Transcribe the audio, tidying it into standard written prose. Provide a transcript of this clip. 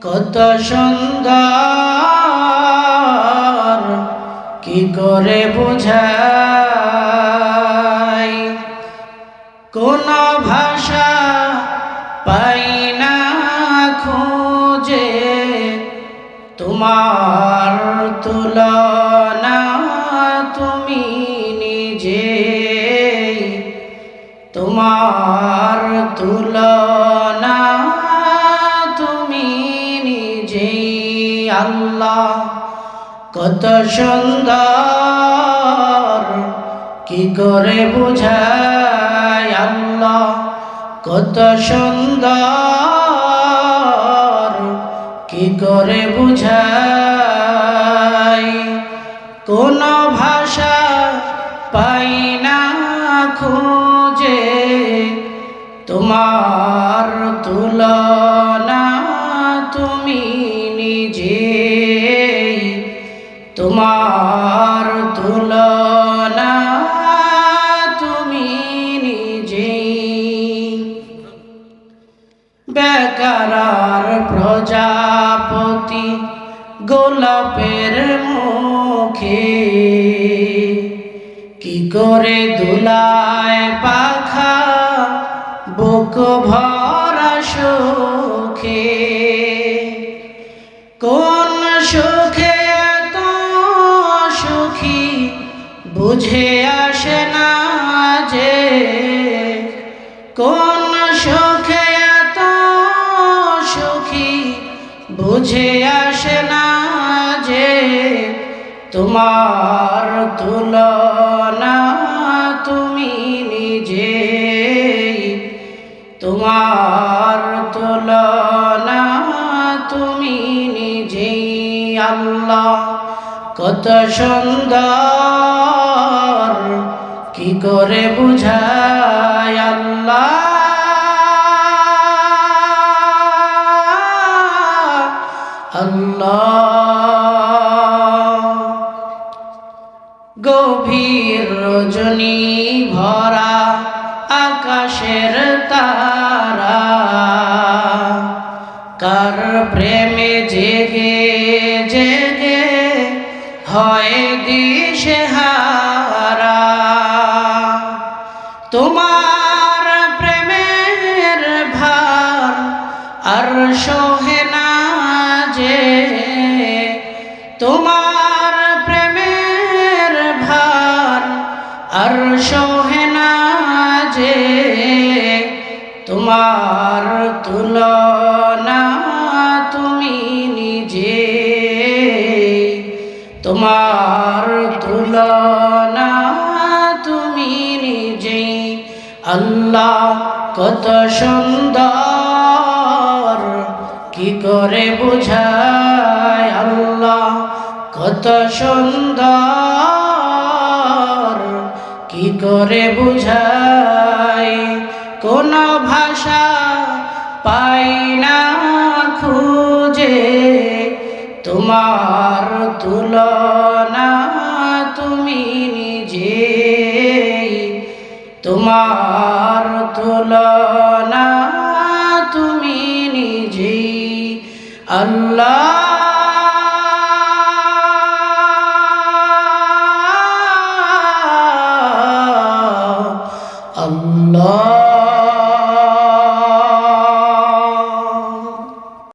কত সুন্দর কি করে বোঝাই, কোন ভাষা পাই না খুঁজে তোমার তুলনা তুমি নিজে, তোমার তুলনা তুমি নিজেই। আল্লাহ কত সুন্দর কি করে বোঝাই, আল্লাহ কত সুন্দর কি করে বোঝাই, কোন ভাষা পাই না খুঁজে তোমার তুলনা তুমি নিজে, তোমার তুলনা তুমি নিজেই। বেকারার প্রজাপতি গোলাপের মুখে কি করে দুলায় পাখা বুক ভরা সুখে, কোন সুখে এত সুখী বুঝে আসে না যে, কোন সুখে এত সুখী বুঝে আসে না যে, তোমার তুলনা তুমি নিজে, তোমার তুলনা তুমি নিজেই। আল্লাহ কত সুন্দর কি করে বুঝাই, আল্লাহ আল্লাহ। গভীর রজনী ভরা আকাশের তারা কার প্রেমে জেগে জেগে হয় দিশেহারা, তোমার প্রেমের ভার আর সহে না যে, তোমার প্রেমের ভার আর সহে না যে, তোমার তুলনা তুমি নিজে, তোমার তুলনা তুমি নিজেই। আল্লাহ কত সুন্দর কি করে বোঝাই, আল্লাহ কত সুন্দর কি করে বোঝাই, কোন ভাষা পাই না খুঁজে তোমার তুলনা তুমি নিজে, তোমার তুলনা তুমি নিজেই। আল্লাহ